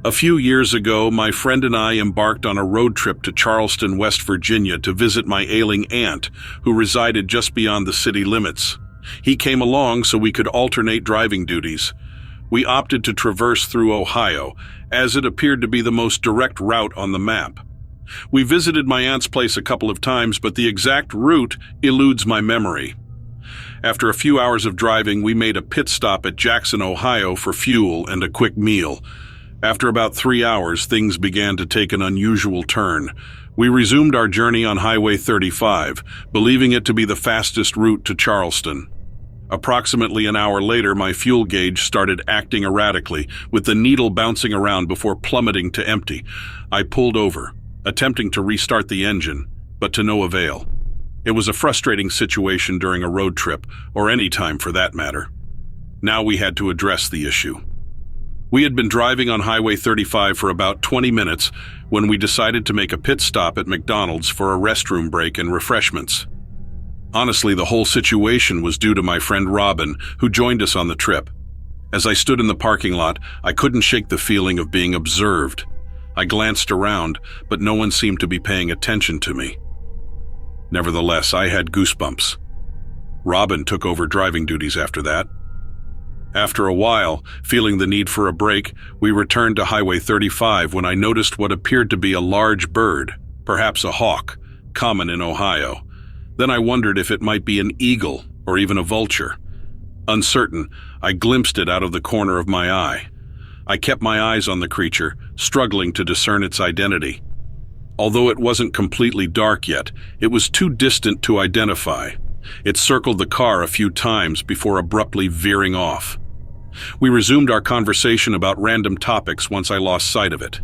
A few years ago, my friend and I embarked on a road trip to Charleston, West Virginia to visit my ailing aunt, who resided just beyond the city limits. He came along so we could alternate driving duties. We opted to traverse through Ohio, as it appeared to be the most direct route on the map. We visited my aunt's place a couple of times, but the exact route eludes my memory. After a few hours of driving, we made a pit stop at Jackson, Ohio for fuel and a quick meal. After about 3 hours, things began to take an unusual turn. We resumed our journey on Highway 35, believing it to be the fastest route to Charleston. Approximately an hour later, my fuel gauge started acting erratically, with the needle bouncing around before plummeting to empty. I pulled over, attempting to restart the engine, but to no avail. It was a frustrating situation during a road trip, or any time for that matter. Now we had to address the issue. We had been driving on Highway 35 for about 20 minutes when we decided to make a pit stop at McDonald's for a restroom break and refreshments. Honestly, the whole situation was due to my friend Robin, who joined us on the trip. As I stood in the parking lot, I couldn't shake the feeling of being observed. I glanced around, but no one seemed to be paying attention to me. Nevertheless, I had goosebumps. Robin took over driving duties after that. After a while, feeling the need for a break, we returned to Highway 35 when I noticed what appeared to be a large bird, perhaps a hawk, common in Ohio. Then I wondered if it might be an eagle or even a vulture. Uncertain, I glimpsed it out of the corner of my eye. I kept my eyes on the creature, struggling to discern its identity. Although it wasn't completely dark yet, it was too distant to identify. It circled the car a few times before abruptly veering off. We resumed our conversation about random topics once I lost sight of it.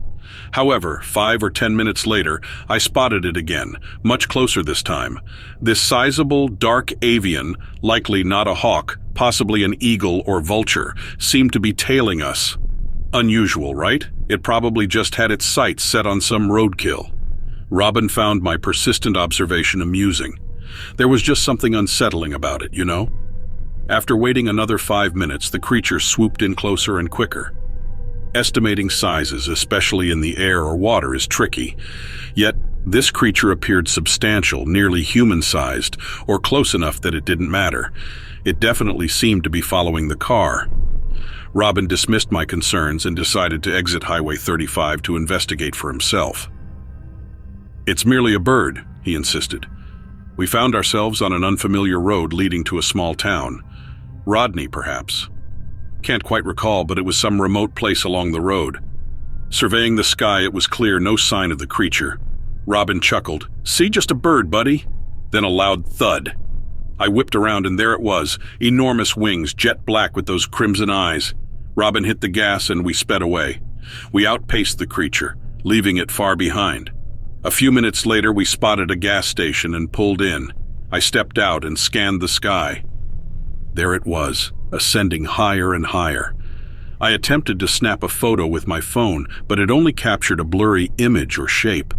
However, 5 or 10 minutes later, I spotted it again, much closer this time. This sizable, dark avian, likely not a hawk, possibly an eagle or vulture, seemed to be tailing us. Unusual, right? It probably just had its sights set on some roadkill. Robin found my persistent observation amusing. There was just something unsettling about it, you know? After waiting another 5 minutes, the creature swooped in closer and quicker. Estimating sizes, especially in the air or water, is tricky. Yet, this creature appeared substantial, nearly human-sized, or close enough that it didn't matter. It definitely seemed to be following the car. Robin dismissed my concerns and decided to exit Highway 35 to investigate for himself. "It's merely a bird," he insisted. We found ourselves on an unfamiliar road leading to a small town. Rodney, perhaps. Can't quite recall, but it was some remote place along the road. Surveying the sky, it was clear no sign of the creature. Robin chuckled. "See, just a bird, buddy." Then a loud thud. I whipped around and there it was, enormous wings, jet black with those crimson eyes. Robin hit the gas and we sped away. We outpaced the creature, leaving it far behind. A few minutes later, we spotted a gas station and pulled in. I stepped out and scanned the sky. There it was, ascending higher and higher. I attempted to snap a photo with my phone, but it only captured a blurry image or shape.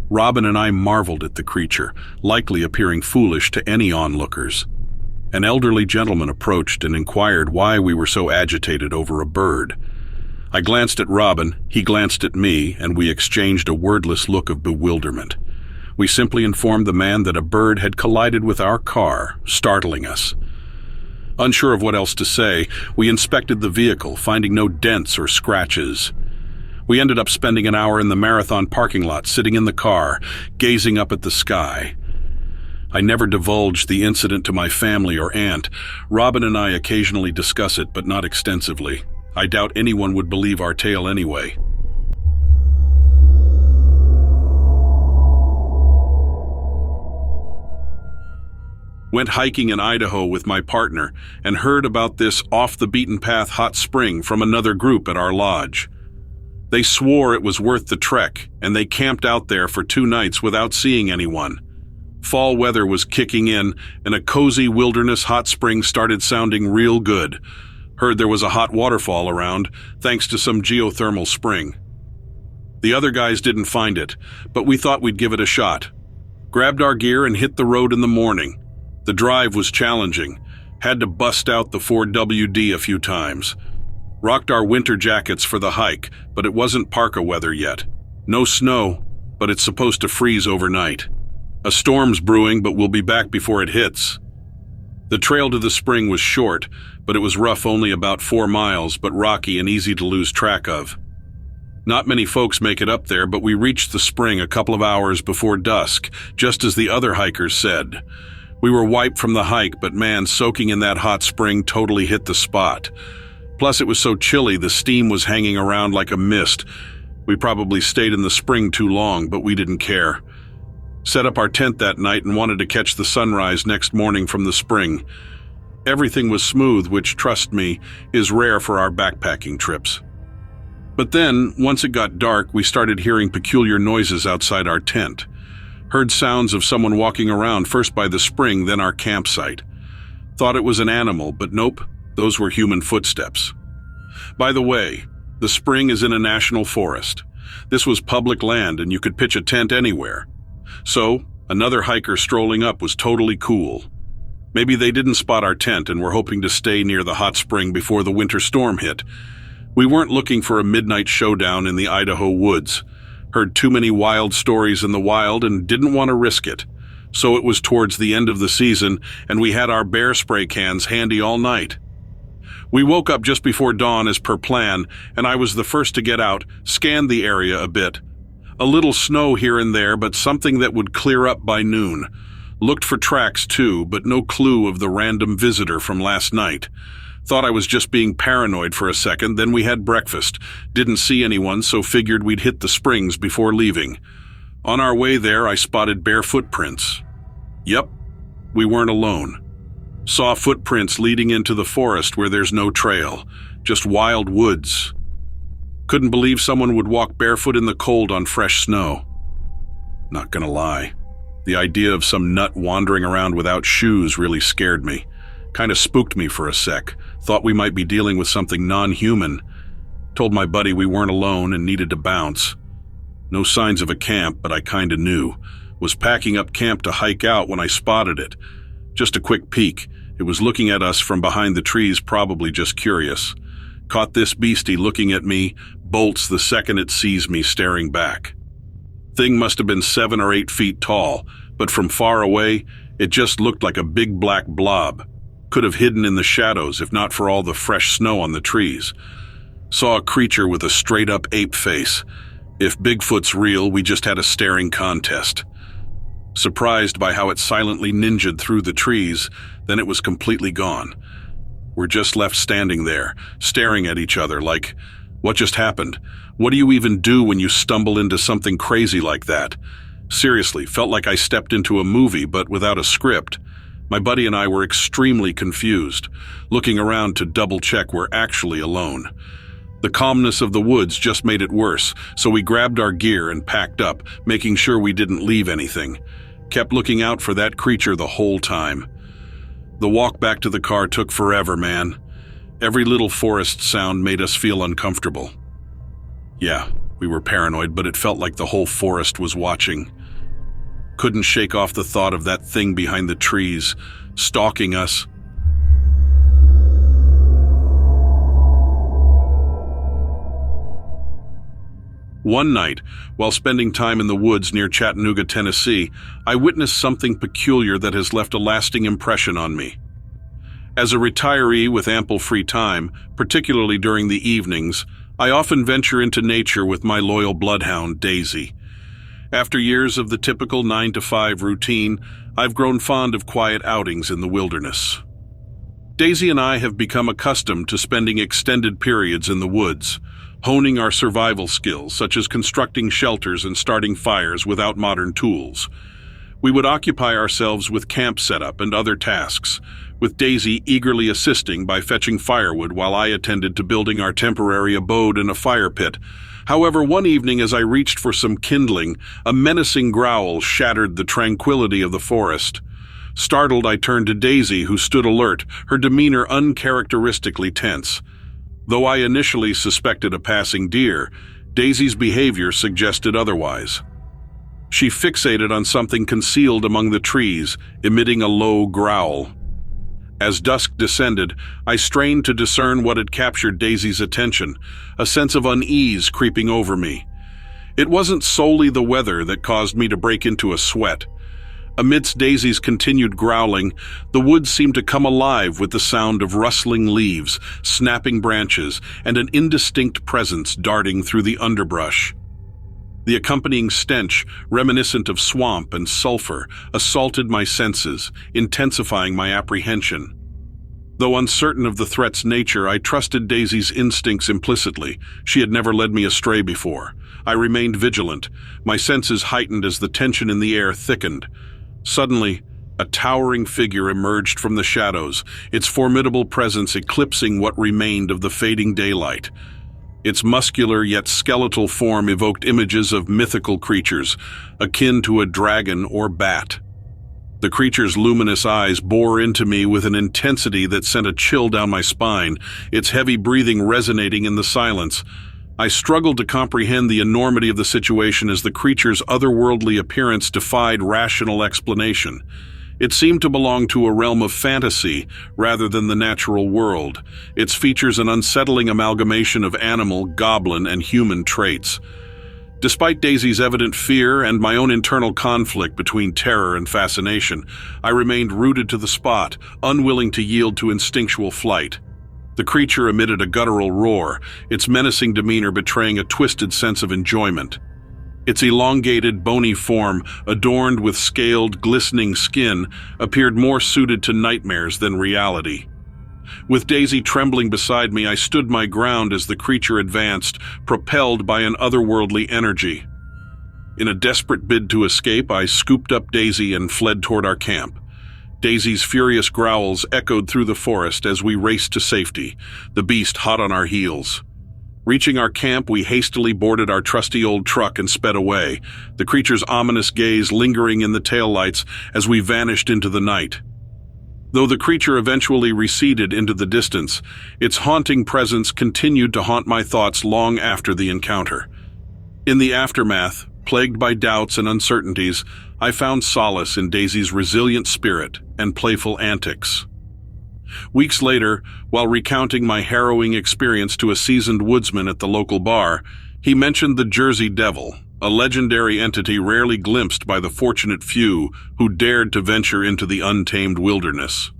Robin and I marveled at the creature, likely appearing foolish to any onlookers. An elderly gentleman approached and inquired why we were so agitated over a bird. I glanced at Robin, he glanced at me, and we exchanged a wordless look of bewilderment. We simply informed the man that a bird had collided with our car, startling us. Unsure of what else to say, we inspected the vehicle, finding no dents or scratches. We ended up spending an hour in the Marathon parking lot, sitting in the car, gazing up at the sky. I never divulged the incident to my family or aunt. Robin and I occasionally discuss it, but not extensively. I doubt anyone would believe our tale anyway. Went hiking in Idaho with my partner and heard about this off-the-beaten-path hot spring from another group at our lodge. They swore it was worth the trek, and they camped out there for 2 nights without seeing anyone. Fall weather was kicking in, and a cozy wilderness hot spring started sounding real good. Heard there was a hot waterfall around, thanks to some geothermal spring. The other guys didn't find it, but we thought we'd give it a shot. Grabbed our gear and hit the road in the morning. The drive was challenging. Had to bust out the 4WD a few times. Rocked our winter jackets for the hike, but it wasn't parka weather yet. No snow, but it's supposed to freeze overnight. A storm's brewing, but we'll be back before it hits. The trail to the spring was short, but it was rough, only about 4 miles, but rocky and easy to lose track of. Not many folks make it up there, but we reached the spring a couple of hours before dusk, just as the other hikers said. We were wiped from the hike, but man, soaking in that hot spring totally hit the spot. Plus, it was so chilly, the steam was hanging around like a mist. We probably stayed in the spring too long, but we didn't care. Set up our tent that night and wanted to catch the sunrise next morning from the spring. Everything was smooth, which, trust me, is rare for our backpacking trips. But then, once it got dark, we started hearing peculiar noises outside our tent. Heard sounds of someone walking around, first by the spring, then our campsite. Thought it was an animal, but nope, those were human footsteps. By the way, the spring is in a national forest. This was public land and you could pitch a tent anywhere. So, another hiker strolling up was totally cool. Maybe they didn't spot our tent and were hoping to stay near the hot spring before the winter storm hit. We weren't looking for a midnight showdown in the Idaho woods. Heard too many wild stories in the wild and didn't want to risk it. So it was towards the end of the season and we had our bear spray cans handy all night. We woke up just before dawn as per plan, and I was the first to get out, scanned the area a bit. A little snow here and there, but something that would clear up by noon. Looked for tracks too, but no clue of the random visitor from last night. Thought I was just being paranoid for a second, then we had breakfast. Didn't see anyone, so figured we'd hit the springs before leaving. On our way there, I spotted bare footprints. Yep, we weren't alone. Saw footprints leading into the forest where there's no trail, just wild woods. Couldn't believe someone would walk barefoot in the cold on fresh snow. Not gonna lie, the idea of some nut wandering around without shoes really scared me. Kinda spooked me for a sec. Thought we might be dealing with something non-human. Told my buddy we weren't alone and needed to bounce. No signs of a camp, but I kinda knew. Was packing up camp to hike out when I spotted it. Just a quick peek. It was looking at us from behind the trees, probably just curious. Caught this beastie looking at me, bolts the second it sees me staring back. Thing must have been 7 or 8 feet tall, but from far away, it just looked like a big black blob. Could have hidden in the shadows if not for all the fresh snow on the trees. Saw a creature with a straight-up ape face. If Bigfoot's real, we just had a staring contest. Surprised by how it silently ninja'd through the trees, then it was completely gone. We're just left standing there, staring at each other like, what just happened? What do you even do when you stumble into something crazy like that? Seriously, felt like I stepped into a movie, but without a script. My buddy and I were extremely confused, looking around to double-check we're actually alone. The calmness of the woods just made it worse, so we grabbed our gear and packed up, making sure we didn't leave anything. Kept looking out for that creature the whole time. The walk back to the car took forever, man. Every little forest sound made us feel uncomfortable. Yeah, we were paranoid, but it felt like the whole forest was watching. Couldn't shake off the thought of that thing behind the trees, stalking us. One night, while spending time in the woods near Chattanooga, Tennessee, I witnessed something peculiar that has left a lasting impression on me. As a retiree with ample free time, particularly during the evenings, I often venture into nature with my loyal bloodhound, Daisy. After years of the typical 9-to-5 routine, I've grown fond of quiet outings in the wilderness. Daisy and I have become accustomed to spending extended periods in the woods, honing our survival skills, such as constructing shelters and starting fires without modern tools. We would occupy ourselves with camp setup and other tasks, with Daisy eagerly assisting by fetching firewood while I attended to building our temporary abode in a fire pit. However, one evening as I reached for some kindling, a menacing growl shattered the tranquility of the forest. Startled, I turned to Daisy, who stood alert, her demeanor uncharacteristically tense. Though I initially suspected a passing deer, Daisy's behavior suggested otherwise. She fixated on something concealed among the trees, emitting a low growl. As dusk descended, I strained to discern what had captured Daisy's attention, a sense of unease creeping over me. It wasn't solely the weather that caused me to break into a sweat. Amidst Daisy's continued growling, the woods seemed to come alive with the sound of rustling leaves, snapping branches, and an indistinct presence darting through the underbrush. The accompanying stench, reminiscent of swamp and sulfur, assaulted my senses, intensifying my apprehension. Though uncertain of the threat's nature, I trusted Daisy's instincts implicitly. She had never led me astray before. I remained vigilant, my senses heightened as the tension in the air thickened. Suddenly, a towering figure emerged from the shadows, its formidable presence eclipsing what remained of the fading daylight. Its muscular yet skeletal form evoked images of mythical creatures, akin to a dragon or bat. The creature's luminous eyes bore into me with an intensity that sent a chill down my spine, its heavy breathing resonating in the silence. I struggled to comprehend the enormity of the situation as the creature's otherworldly appearance defied rational explanation. It seemed to belong to a realm of fantasy rather than the natural world, its features an unsettling amalgamation of animal, goblin, and human traits. Despite Daisy's evident fear and my own internal conflict between terror and fascination, I remained rooted to the spot, unwilling to yield to instinctual flight. The creature emitted a guttural roar, its menacing demeanor betraying a twisted sense of enjoyment. Its elongated, bony form, adorned with scaled, glistening skin, appeared more suited to nightmares than reality. With Daisy trembling beside me, I stood my ground as the creature advanced, propelled by an otherworldly energy. In a desperate bid to escape, I scooped up Daisy and fled toward our camp. Daisy's furious growls echoed through the forest as we raced to safety, the beast hot on our heels. Reaching our camp, we hastily boarded our trusty old truck and sped away, the creature's ominous gaze lingering in the taillights as we vanished into the night. Though the creature eventually receded into the distance, its haunting presence continued to haunt my thoughts long after the encounter. In the aftermath, plagued by doubts and uncertainties, I found solace in Daisy's resilient spirit and playful antics. Weeks later, while recounting my harrowing experience to a seasoned woodsman at the local bar, he mentioned the Jersey Devil, a legendary entity rarely glimpsed by the fortunate few who dared to venture into the untamed wilderness.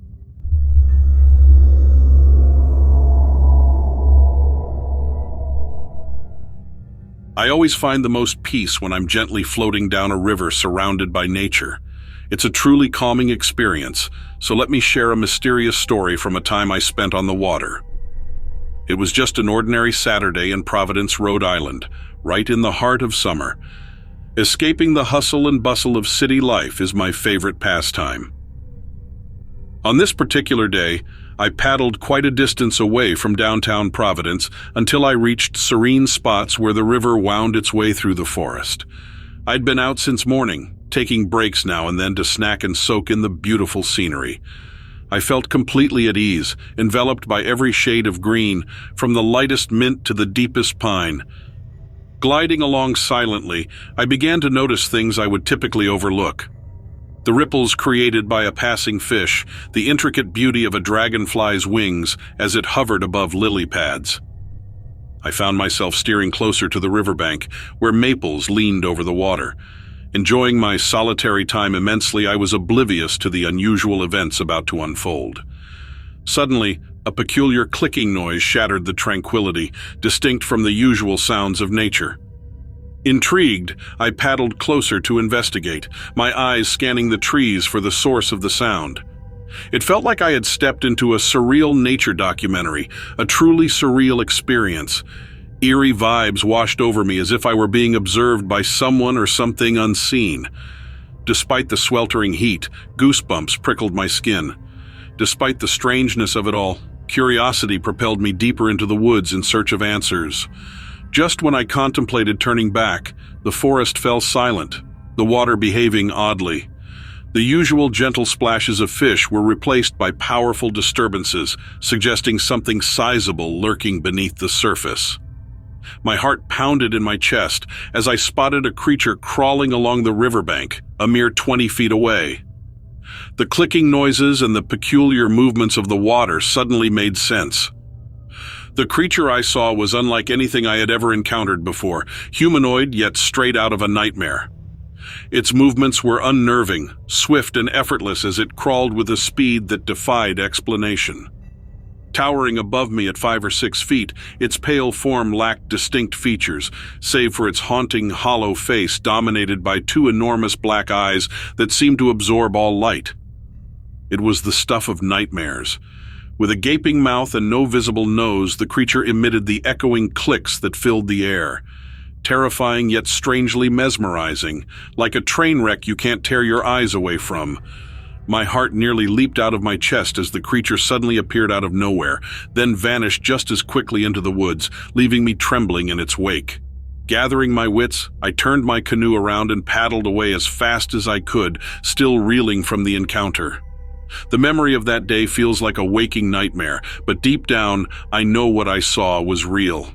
I always find the most peace when I'm gently floating down a river surrounded by nature. It's a truly calming experience, so let me share a mysterious story from a time I spent on the water. It was just an ordinary Saturday in Providence, Rhode Island, right in the heart of summer. Escaping the hustle and bustle of city life is my favorite pastime. On this particular day, I paddled quite a distance away from downtown Providence until I reached serene spots where the river wound its way through the forest. I'd been out since morning, taking breaks now and then to snack and soak in the beautiful scenery. I felt completely at ease, enveloped by every shade of green, from the lightest mint to the deepest pine. Gliding along silently, I began to notice things I would typically overlook. The ripples created by a passing fish, the intricate beauty of a dragonfly's wings as it hovered above lily pads. I found myself steering closer to the riverbank, where maples leaned over the water. Enjoying my solitary time immensely, I was oblivious to the unusual events about to unfold. Suddenly, a peculiar clicking noise shattered the tranquility, distinct from the usual sounds of nature. Intrigued, I paddled closer to investigate, my eyes scanning the trees for the source of the sound. It felt like I had stepped into a surreal nature documentary, a truly surreal experience. Eerie vibes washed over me as if I were being observed by someone or something unseen. Despite the sweltering heat, goosebumps prickled my skin. Despite the strangeness of it all, curiosity propelled me deeper into the woods in search of answers. Just when I contemplated turning back, the forest fell silent, the water behaving oddly. The usual gentle splashes of fish were replaced by powerful disturbances, suggesting something sizable lurking beneath the surface. My heart pounded in my chest as I spotted a creature crawling along the riverbank, a mere 20 feet away. The clicking noises and the peculiar movements of the water suddenly made sense. The creature I saw was unlike anything I had ever encountered before, humanoid yet straight out of a nightmare. Its movements were unnerving, swift and effortless as it crawled with a speed that defied explanation. Towering above me at 5 or 6 feet, its pale form lacked distinct features, save for its haunting, hollow face dominated by 2 enormous black eyes that seemed to absorb all light. It was the stuff of nightmares. With a gaping mouth and no visible nose, the creature emitted the echoing clicks that filled the air. Terrifying yet strangely mesmerizing, like a train wreck you can't tear your eyes away from. My heart nearly leaped out of my chest as the creature suddenly appeared out of nowhere, then vanished just as quickly into the woods, leaving me trembling in its wake. Gathering my wits, I turned my canoe around and paddled away as fast as I could, still reeling from the encounter. The memory of that day feels like a waking nightmare, but deep down, I know what I saw was real.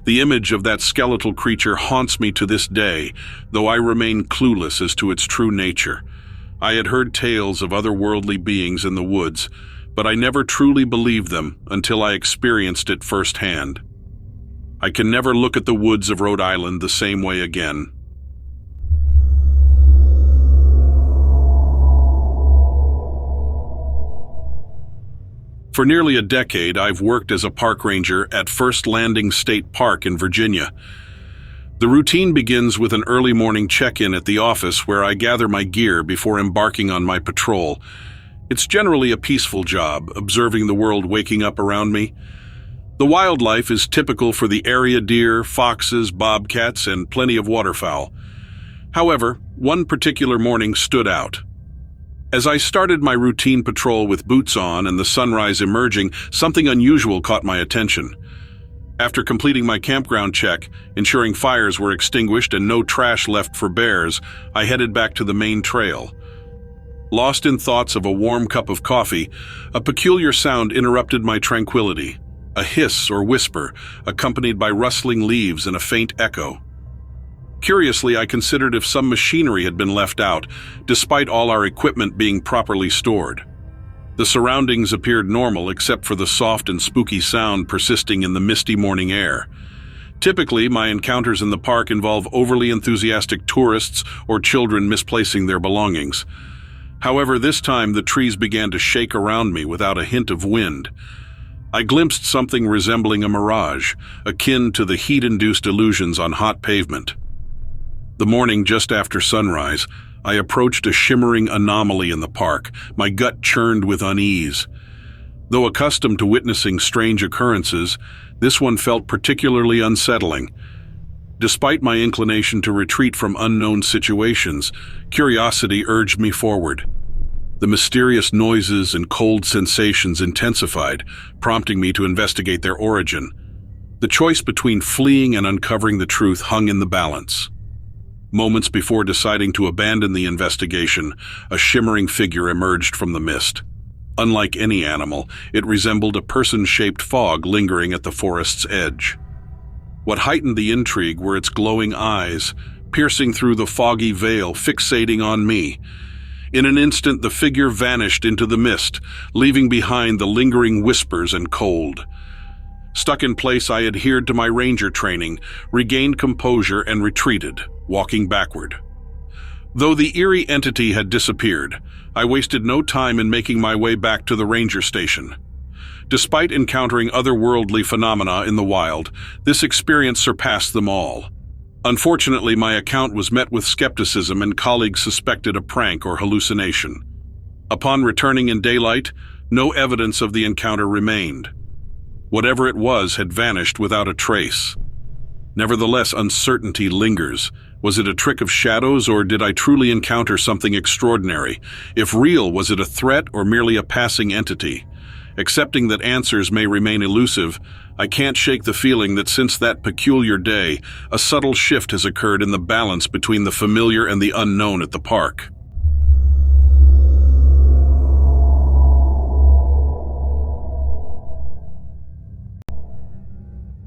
The image of that skeletal creature haunts me to this day, though I remain clueless as to its true nature. I had heard tales of otherworldly beings in the woods, but I never truly believed them until I experienced it firsthand. I can never look at the woods of Rhode Island the same way again. For nearly a decade, I've worked as a park ranger at First Landing State Park in Virginia. The routine begins with an early morning check-in at the office where I gather my gear before embarking on my patrol. It's generally a peaceful job, observing the world waking up around me. The wildlife is typical for the area deer, foxes, bobcats, and plenty of waterfowl. However, one particular morning stood out. As I started my routine patrol with boots on and the sunrise emerging, something unusual caught my attention. After completing my campground check, ensuring fires were extinguished and no trash left for bears, I headed back to the main trail. Lost in thoughts of a warm cup of coffee, a peculiar sound interrupted my tranquility. A hiss or whisper, accompanied by rustling leaves and a faint echo. Curiously, I considered if some machinery had been left out, despite all our equipment being properly stored. The surroundings appeared normal except for the soft and spooky sound persisting in the misty morning air. Typically, my encounters in the park involve overly enthusiastic tourists or children misplacing their belongings. However, this time the trees began to shake around me without a hint of wind. I glimpsed something resembling a mirage, akin to the heat-induced illusions on hot pavement. The morning just after sunrise, I approached a shimmering anomaly in the park, my gut churned with unease. Though accustomed to witnessing strange occurrences, this one felt particularly unsettling. Despite my inclination to retreat from unknown situations, curiosity urged me forward. The mysterious noises and cold sensations intensified, prompting me to investigate their origin. The choice between fleeing and uncovering the truth hung in the balance. Moments before deciding to abandon the investigation, a shimmering figure emerged from the mist. Unlike any animal, it resembled a person-shaped fog lingering at the forest's edge. What heightened the intrigue were its glowing eyes, piercing through the foggy veil, fixating on me. In an instant, the figure vanished into the mist, leaving behind the lingering whispers and cold. Stuck in place, I adhered to my ranger training, regained composure, and retreated, walking backward. Though the eerie entity had disappeared, I wasted no time in making my way back to the ranger station. Despite encountering otherworldly phenomena in the wild, this experience surpassed them all. Unfortunately, my account was met with skepticism and colleagues suspected a prank or hallucination. Upon returning in daylight, no evidence of the encounter remained. Whatever it was had vanished without a trace. Nevertheless, uncertainty lingers. Was it a trick of shadows, or did I truly encounter something extraordinary? If real, was it a threat or merely a passing entity? Accepting that answers may remain elusive, I can't shake the feeling that since that peculiar day, a subtle shift has occurred in the balance between the familiar and the unknown at the park.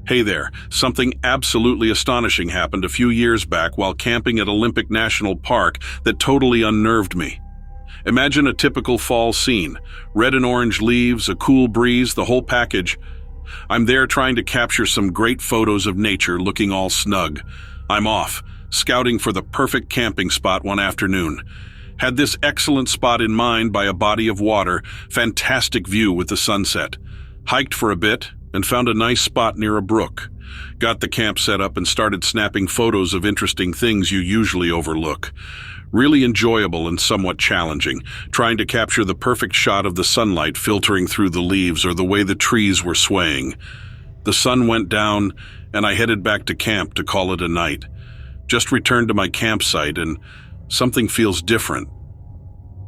Hey there, something absolutely astonishing happened a few years back while camping at Olympic National Park that totally unnerved me. Imagine a typical fall scene. Red and orange leaves, a cool breeze, the whole package. I'm there trying to capture some great photos of nature looking all snug. I'm off, scouting for the perfect camping spot one afternoon. Had this excellent spot in mind by a body of water, fantastic view with the sunset. Hiked for a bit and found a nice spot near a brook. Got the camp set up and started snapping photos of interesting things you usually overlook. Really enjoyable and somewhat challenging, trying to capture the perfect shot of the sunlight filtering through the leaves or the way the trees were swaying. The sun went down and I headed back to camp to call it a night. Just returned to my campsite and something feels different.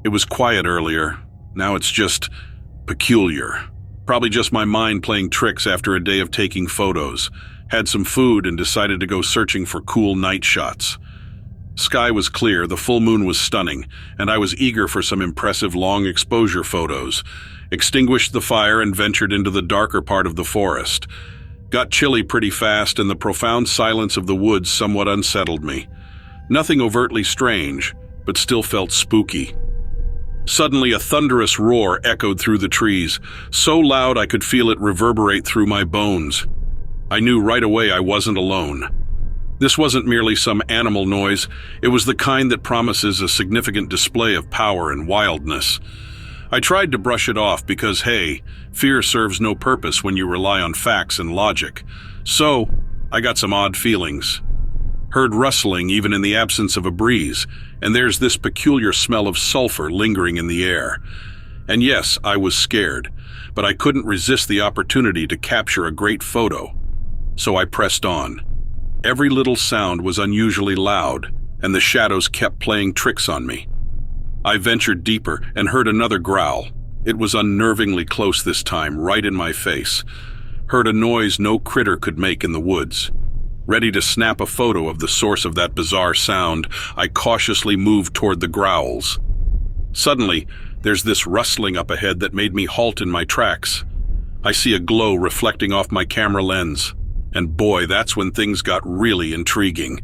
It was quiet earlier, now it's just peculiar. Probably just my mind playing tricks after a day of taking photos. Had some food and decided to go searching for cool night shots. Sky was clear, the full moon was stunning, and I was eager for some impressive long exposure photos. Extinguished the fire and ventured into the darker part of the forest. Got chilly pretty fast and the profound silence of the woods somewhat unsettled me. Nothing overtly strange, but still felt spooky. Suddenly a thunderous roar echoed through the trees, so loud I could feel it reverberate through my bones. I knew right away I wasn't alone. This wasn't merely some animal noise, it was the kind that promises a significant display of power and wildness. I tried to brush it off because, hey, fear serves no purpose when you rely on facts and logic. So, I got some odd feelings. Heard rustling even in the absence of a breeze, and there's this peculiar smell of sulfur lingering in the air. And yes, I was scared, but I couldn't resist the opportunity to capture a great photo. So I pressed on. Every little sound was unusually loud, and the shadows kept playing tricks on me. I ventured deeper and heard another growl. It was unnervingly close this time, right in my face. Heard a noise no critter could make in the woods. Ready to snap a photo of the source of that bizarre sound, I cautiously moved toward the growls. Suddenly, there's this rustling up ahead that made me halt in my tracks. I see a glow reflecting off my camera lens. And boy, that's when things got really intriguing.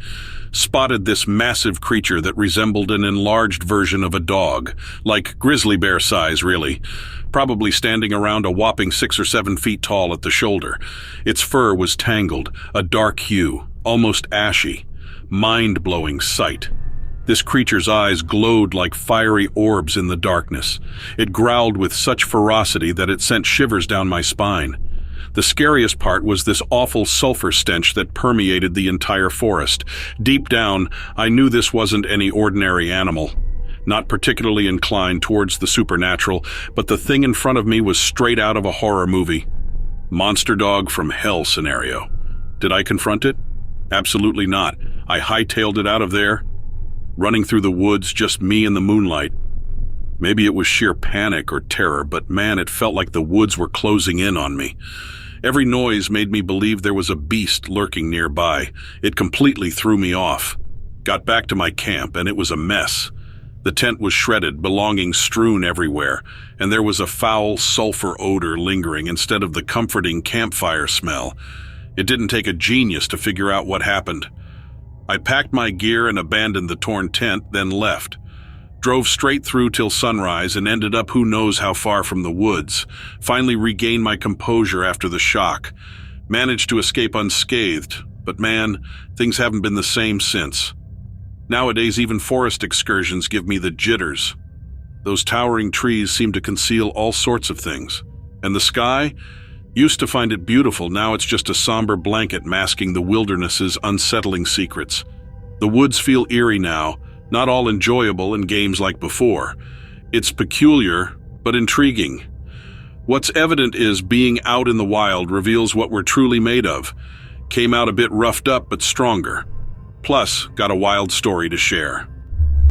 Spotted this massive creature that resembled an enlarged version of a dog, like grizzly bear size, really. Probably standing around a whopping 6 or 7 feet tall at the shoulder. Its fur was tangled, a dark hue, almost ashy. Mind-blowing sight. This creature's eyes glowed like fiery orbs in the darkness. It growled with such ferocity that it sent shivers down my spine. The scariest part was this awful sulfur stench that permeated the entire forest. Deep down, I knew this wasn't any ordinary animal. Not particularly inclined towards the supernatural, but the thing in front of me was straight out of a horror movie. Monster dog from hell scenario. Did I confront it? Absolutely not. I hightailed it out of there. Running through the woods, just me in the moonlight. Maybe it was sheer panic or terror, but man, it felt like the woods were closing in on me. Every noise made me believe there was a beast lurking nearby. It completely threw me off. Got back to my camp, and it was a mess. The tent was shredded, belongings strewn everywhere, and there was a foul sulfur odor lingering instead of the comforting campfire smell. It didn't take a genius to figure out what happened. I packed my gear and abandoned the torn tent, then left. Drove straight through till sunrise and ended up who knows how far from the woods. Finally regained my composure after the shock. Managed to escape unscathed, but man, things haven't been the same since. Nowadays, even forest excursions give me the jitters. Those towering trees seem to conceal all sorts of things. And the sky? Used to find it beautiful, now it's just a somber blanket masking the wilderness's unsettling secrets. The woods feel eerie now, not all enjoyable in games like before. It's peculiar, but intriguing. What's evident is being out in the wild reveals what we're truly made of. Came out a bit roughed up, but stronger. Plus, got a wild story to share.